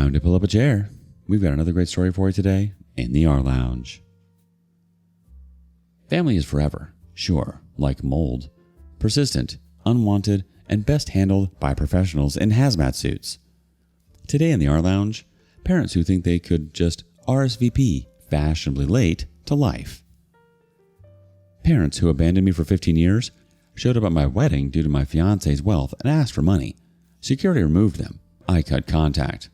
Time to pull up a chair. We've got another great story for you today in the rLounge. Family is forever, sure, like mold. Persistent, unwanted, and best handled by professionals in hazmat suits. Today in the rLounge, parents who think they could just RSVP fashionably late to life. Parents who abandoned me for 15 years showed up at my wedding due to my fiancé's wealth and asked for money. Security removed them. I cut contact.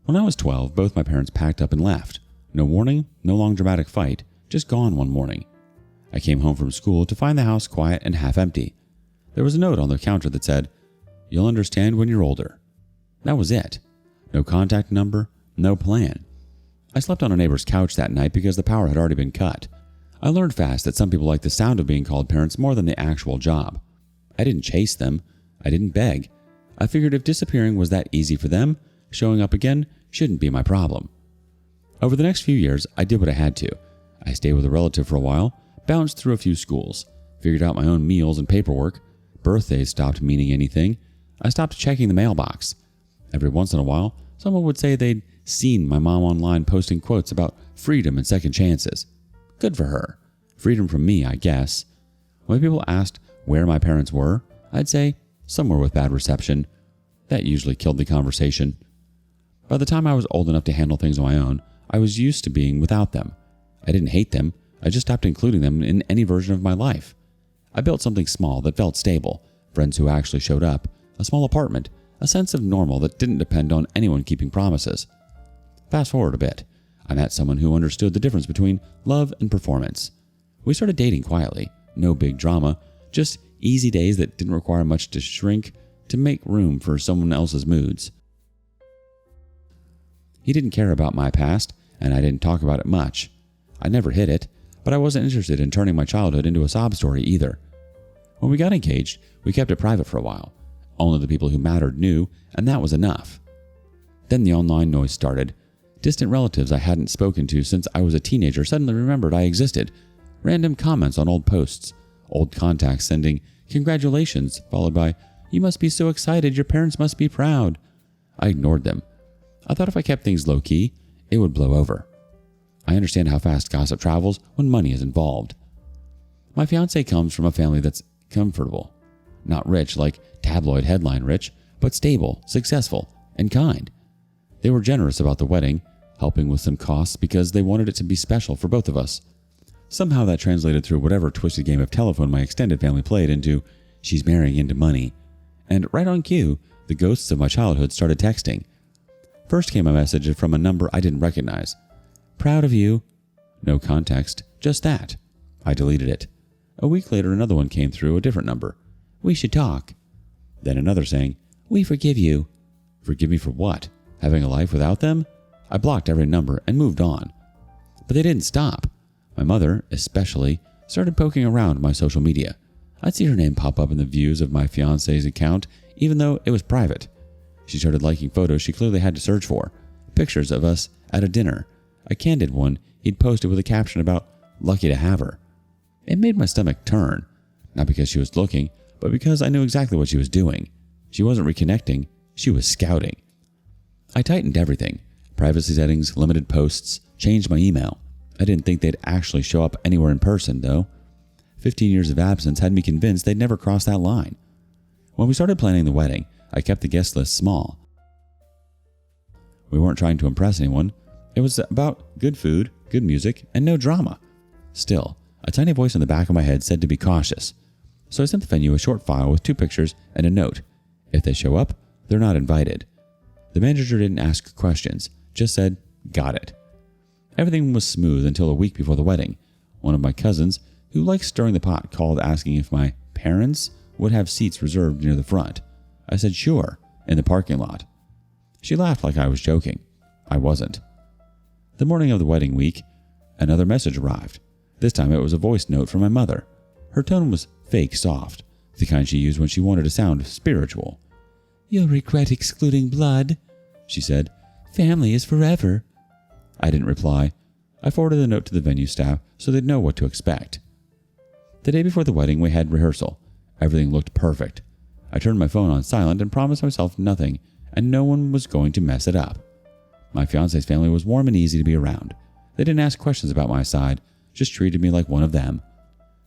When I was 12, both my parents packed up and left. No warning, no long dramatic fight, just gone one morning. I came home from school to find the house quiet and half empty. There was a note on the counter that said, "You'll understand when you're older." That was it. No contact number, no plan. I slept on a neighbor's couch that night because the power had already been cut. I learned fast that some people like the sound of being called parents more than the actual job. I didn't chase them. I didn't beg. I figured if disappearing was that easy for them, showing up again shouldn't be my problem. Over the next few years, I did what I had to. I stayed with a relative for a while, bounced through a few schools, figured out my own meals and paperwork. Birthdays stopped meaning anything. I stopped checking the mailbox. Every once in a while, someone would say they'd seen my mom online posting quotes about freedom and second chances. Good for her. Freedom from me, I guess. When people asked where my parents were, I'd say somewhere with bad reception. That usually killed the conversation. By the time I was old enough to handle things on my own, I was used to being without them. I didn't hate them. I just stopped including them in any version of my life. I built something small that felt stable, friends who actually showed up, a small apartment, a sense of normal that didn't depend on anyone keeping promises. Fast forward a bit. I met someone who understood the difference between love and performance. We started dating quietly, no big drama, just easy days that didn't require much to shrink to make room for someone else's moods. He didn't care about my past, and I didn't talk about it much. I never hid it, but I wasn't interested in turning my childhood into a sob story either. When we got engaged, we kept it private for a while. Only the people who mattered knew, and that was enough. Then the online noise started. Distant relatives I hadn't spoken to since I was a teenager suddenly remembered I existed. Random comments on old posts. Old contacts sending "congratulations" followed by "you must be so excited, your parents must be proud." I ignored them. I thought if I kept things low-key, it would blow over. I understand how fast gossip travels when money is involved. My fiancé comes from a family that's comfortable. Not rich like tabloid headline rich, but stable, successful, and kind. They were generous about the wedding, helping with some costs because they wanted it to be special for both of us. Somehow that translated through whatever twisted game of telephone my extended family played into "she's marrying into money." And right on cue, the ghosts of my childhood started texting. First came a message from a number I didn't recognize. "Proud of you." No context, just that. I deleted it. A week later, another one came through, a different number. "We should talk." Then another saying, "We forgive you." Forgive me for what? Having a life without them? I blocked every number and moved on. But they didn't stop. My mother, especially, started poking around my social media. I'd see her name pop up in the views of my fiancé's account, even though it was private. She started liking photos she clearly had to search for. Pictures of us at a dinner. A candid one he'd posted with a caption about "lucky to have her." It made my stomach turn. Not because she was looking, but because I knew exactly what she was doing. She wasn't reconnecting, she was scouting. I tightened everything. Privacy settings, limited posts, changed my email. I didn't think they'd actually show up anywhere in person, though. 15 years of absence had me convinced they'd never cross that line. When we started planning the wedding, I kept the guest list small. We weren't trying to impress anyone. It was about good food, good music, and no drama. Still, a tiny voice in the back of my head said to be cautious. So I sent the venue a short file with 2 pictures and a note. If they show up, they're not invited. The manager didn't ask questions, just said, "Got it." Everything was smooth until a week before the wedding. One of my cousins, who likes stirring the pot, called asking if my parents would have seats reserved near the front. I said sure, in the parking lot. She laughed like I was joking. I wasn't. The morning of the wedding week, another message arrived. This time it was a voice note from my mother. Her tone was fake soft, the kind she used when she wanted to sound spiritual. "You'll regret excluding blood," she said. "Family is forever." I didn't reply. I forwarded the note to the venue staff so they'd know what to expect. The day before the wedding, we had rehearsal. Everything looked perfect. I turned my phone on silent and promised myself nothing and no one was going to mess it up. My fiancé's family was warm and easy to be around. They didn't ask questions about my side, just treated me like one of them.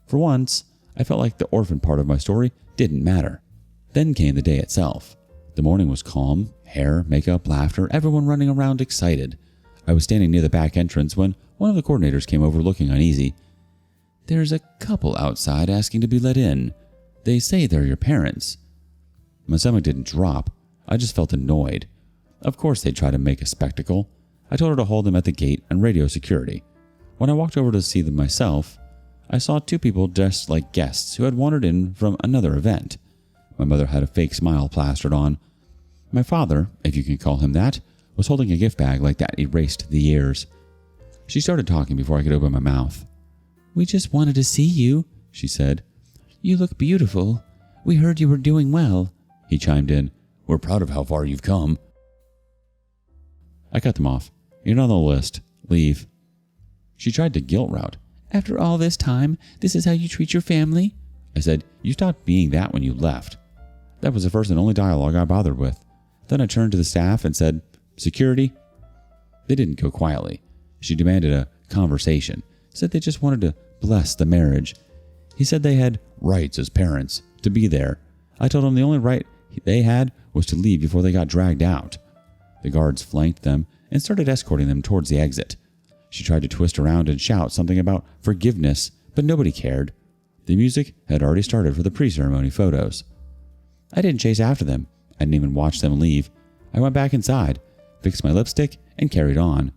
For once, I felt like the orphan part of my story didn't matter. Then came the day itself. The morning was calm, hair, makeup, laughter, everyone running around excited. I was standing near the back entrance when one of the coordinators came over looking uneasy. "There's a couple outside asking to be let in. They say they're your parents." My stomach didn't drop. I just felt annoyed. Of course they'd try to make a spectacle. I told her to hold them at the gate and radio security. When I walked over to see them myself, I saw two people dressed like guests who had wandered in from another event. My mother had a fake smile plastered on. My father, if you can call him that, was holding a gift bag like that erased the years. She started talking before I could open my mouth. "We just wanted to see you," she said. "You look beautiful. We heard you were doing well," he chimed in. "We're proud of how far you've come." I cut them off. "You're not on the list. Leave." She tried to guilt route. "After all this time, this is how you treat your family?" I said, "You stopped being that when you left." That was the first and only dialogue I bothered with. Then I turned to the staff and said, "Security?" They didn't go quietly. She demanded a conversation, said they just wanted to bless the marriage. He said they had rights as parents to be there. I told him the only right they had was to leave before they got dragged out. The guards flanked them and started escorting them towards the exit. She tried to twist around and shout something about forgiveness, but nobody cared. The music had already started for the pre-ceremony photos. I didn't chase after them. I didn't even watch them leave. I went back inside, fixed my lipstick, and carried on.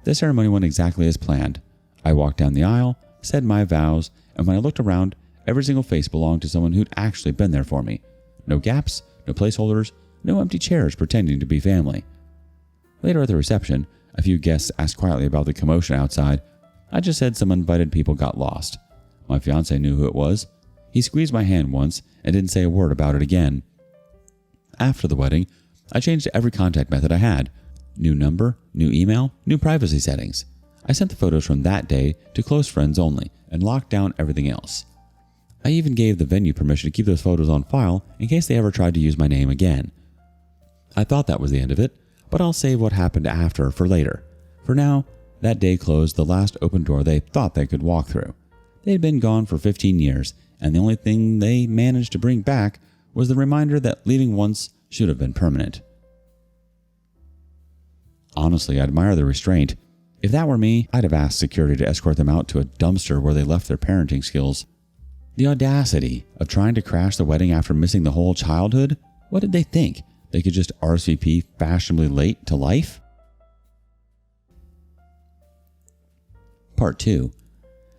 The ceremony went exactly as planned. I walked down the aisle, said my vows, and when I looked around, every single face belonged to someone who'd actually been there for me. No gaps, no placeholders, no empty chairs pretending to be family. Later at the reception, a few guests asked quietly about the commotion outside. I just said some uninvited people got lost. My fiancé knew who it was. He squeezed my hand once and didn't say a word about it again. After the wedding, I changed every contact method I had. New number, new email, new privacy settings. I sent the photos from that day to close friends only and locked down everything else. I even gave the venue permission to keep those photos on file in case they ever tried to use my name again. I thought that was the end of it, but I'll save what happened after for later. For now, that day closed the last open door they thought they could walk through. They had been gone for 15 years, and the only thing they managed to bring back was the reminder that leaving once should have been permanent. Honestly, I admire the restraint. If that were me, I'd have asked security to escort them out to a dumpster where they left their parenting skills. The audacity of trying to crash the wedding after missing the whole childhood? What did they think? They could just RSVP fashionably late to life? Part 2.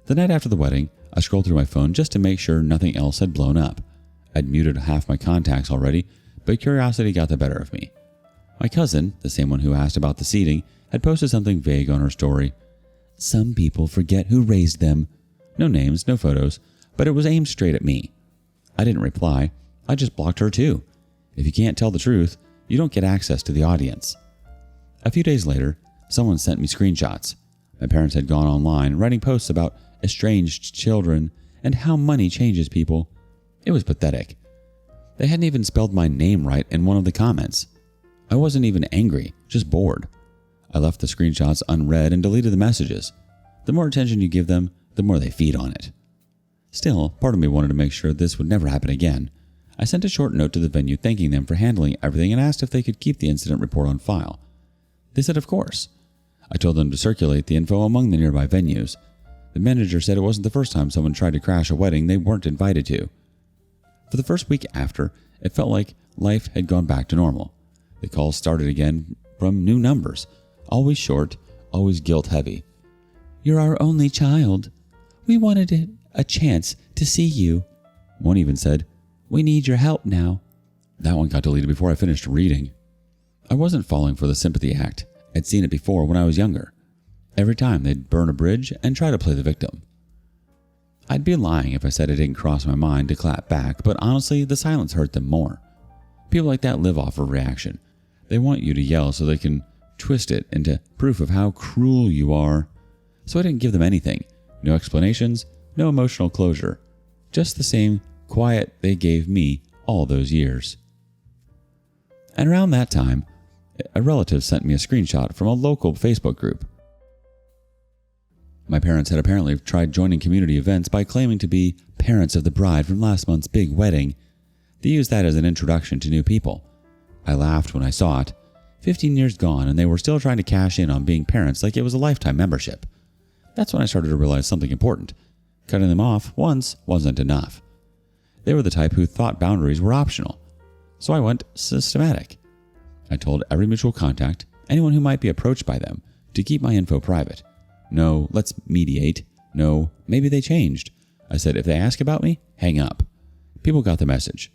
The night after the wedding, I scrolled through my phone just to make sure nothing else had blown up. I'd muted half my contacts already, but curiosity got the better of me. My cousin, the same one who asked about the seating, had posted something vague on her story. "Some people forget who raised them." No names, no photos, but it was aimed straight at me. I didn't reply. I just blocked her too. If you can't tell the truth, you don't get access to the audience. A few days later, someone sent me screenshots. My parents had gone online writing posts about estranged children and how money changes people. It was pathetic. They hadn't even spelled my name right in one of the comments. I wasn't even angry, just bored. I left the screenshots unread and deleted the messages. The more attention you give them, the more they feed on it. Still, part of me wanted to make sure this would never happen again. I sent a short note to the venue thanking them for handling everything and asked if they could keep the incident report on file. They said of course. I told them to circulate the info among the nearby venues. The manager said it wasn't the first time someone tried to crash a wedding they weren't invited to. For the first week after, it felt like life had gone back to normal. The calls started again from new numbers, always short, always guilt-heavy. "You're our only child. We wanted a chance to see you." One even said, "We need your help now." That one got deleted before I finished reading. I wasn't falling for the sympathy act. I'd seen it before when I was younger. Every time they'd burn a bridge and try to play the victim. I'd be lying if I said it didn't cross my mind to clap back, but honestly, the silence hurt them more. People like that live off a reaction. They want you to yell so they can twist it into proof of how cruel you are. So I didn't give them anything. No explanations, no emotional closure. Just the same quiet they gave me all those years. And around that time, a relative sent me a screenshot from a local Facebook group. My parents had apparently tried joining community events by claiming to be parents of the bride from last month's big wedding. They used that as an introduction to new people. I laughed when I saw it. 15 years gone, and they were still trying to cash in on being parents like it was a lifetime membership. That's when I started to realize something important. Cutting them off once wasn't enough. They were the type who thought boundaries were optional. So I went systematic. I told every mutual contact, anyone who might be approached by them, to keep my info private. No, let's mediate. No, maybe they changed. I said, if they ask about me, hang up. People got the message.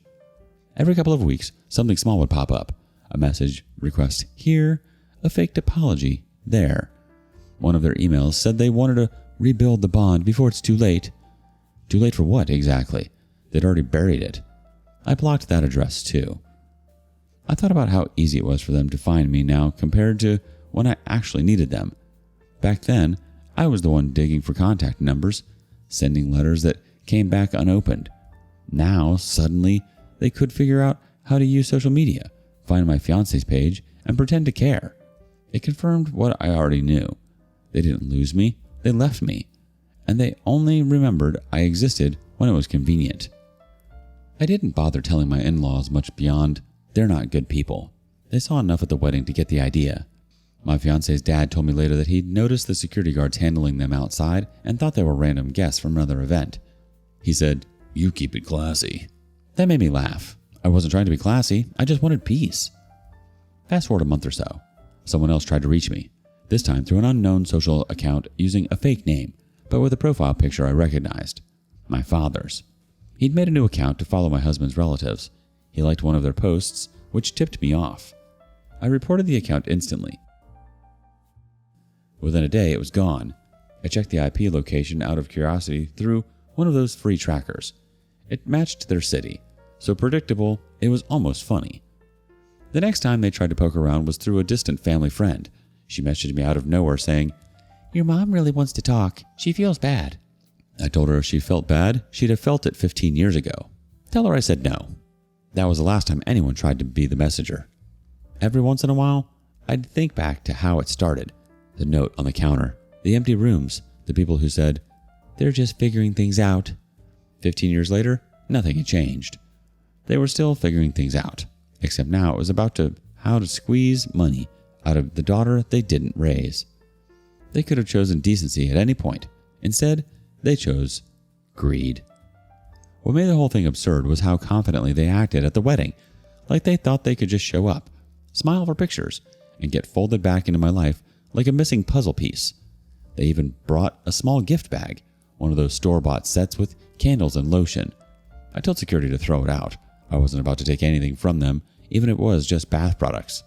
Every couple of weeks, something small would pop up. A message, request here, a faked apology there. One of their emails said they wanted to rebuild the bond before it's too late. Too late for what, exactly? They'd already buried it. I blocked that address, too. I thought about how easy it was for them to find me now compared to when I actually needed them. Back then, I was the one digging for contact numbers, sending letters that came back unopened. Now, suddenly, they could figure out how to use social media, find my fiancé's page, and pretend to care. It confirmed what I already knew. They didn't lose me, they left me. And they only remembered I existed when it was convenient. I didn't bother telling my in-laws much beyond, they're not good people. They saw enough at the wedding to get the idea. My fiancé's dad told me later that he'd noticed the security guards handling them outside and thought they were random guests from another event. He said, "You keep it classy." That made me laugh. I wasn't trying to be classy, I just wanted peace. Fast forward a month or so. Someone else tried to reach me, this time through an unknown social account using a fake name, but with a profile picture I recognized. My father's. He'd made a new account to follow my husband's relatives. He liked one of their posts, which tipped me off. I reported the account instantly. Within a day, it was gone. I checked the IP location out of curiosity through one of those free trackers. It matched their city, so predictable it was almost funny. The next time they tried to poke around was through a distant family friend. She messaged me out of nowhere saying, "Your mom really wants to talk. She feels bad." I told her if she felt bad, she'd have felt it 15 years ago. Tell her I said no. That was the last time anyone tried to be the messenger. Every once in a while, I'd think back to how it started. The note on the counter, the empty rooms, the people who said, "They're just figuring things out." 15 years later, nothing had changed. They were still figuring things out, except now it was about how to squeeze money out of the daughter they didn't raise. They could have chosen decency at any point. Instead, they chose greed. What made the whole thing absurd was how confidently they acted at the wedding, like they thought they could just show up, smile for pictures, and get folded back into my life like a missing puzzle piece. They even brought a small gift bag, one of those store-bought sets with candles and lotion. I told security to throw it out. I wasn't about to take anything from them, even if it was just bath products.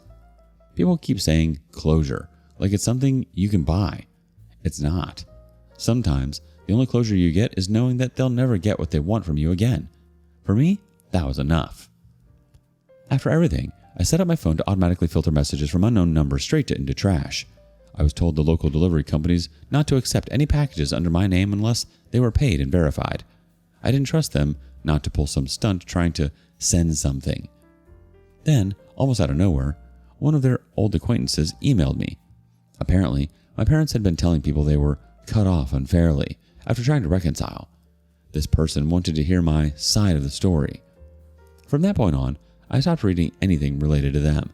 People keep saying closure, like it's something you can buy. It's not. Sometimes, the only closure you get is knowing that they'll never get what they want from you again. For me, that was enough. After everything, I set up my phone to automatically filter messages from unknown numbers straight into trash. I was told the local delivery companies not to accept any packages under my name unless they were paid and verified. I didn't trust them not to pull some stunt trying to send something. Then, almost out of nowhere, one of their old acquaintances emailed me. Apparently, my parents had been telling people they were cut off unfairly after trying to reconcile. This person wanted to hear my side of the story. From that point on, I stopped reading anything related to them.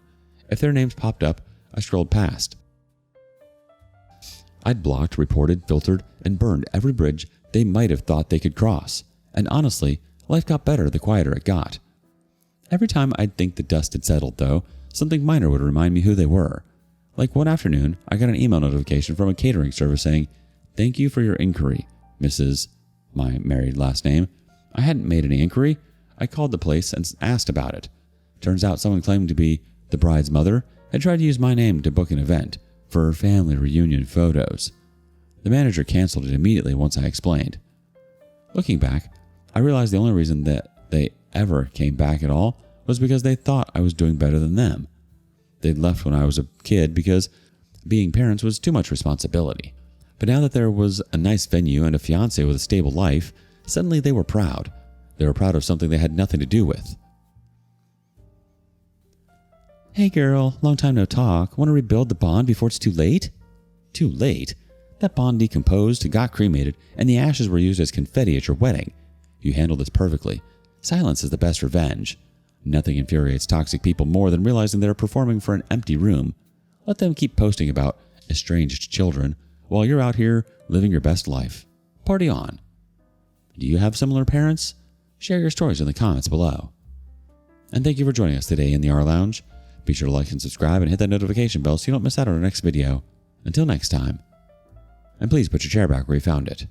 If their names popped up, I scrolled past. I'd blocked, reported, filtered, and burned every bridge they might have thought they could cross. And honestly, life got better the quieter it got. Every time I'd think the dust had settled, though, something minor would remind me who they were. Like one afternoon, I got an email notification from a catering service saying, "Thank you for your inquiry, Mrs." my married last name. I hadn't made any inquiry. I called the place and asked about it. Turns out someone claiming to be the bride's mother had tried to use my name to book an event for her family reunion photos. The manager canceled it immediately once I explained. Looking back, I realized the only reason that they ever came back at all was because they thought I was doing better than them. They'd left when I was a kid because being parents was too much responsibility. But now that there was a nice venue and a fiancé with a stable life, suddenly they were proud. They were proud of something they had nothing to do with. Hey girl, long time no talk. Want to rebuild the bond before it's too late? Too late? That bond decomposed, got cremated, and the ashes were used as confetti at your wedding. You handled this perfectly. Silence is the best revenge. Nothing infuriates toxic people more than realizing they're performing for an empty room. Let them keep posting about estranged children while you're out here living your best life. Party on. Do you have similar parents? Share your stories in the comments below. And thank you for joining us today in the rLounge. Be sure to like and subscribe and hit that notification bell so you don't miss out on our next video. Until next time. And please put your chair back where you found it.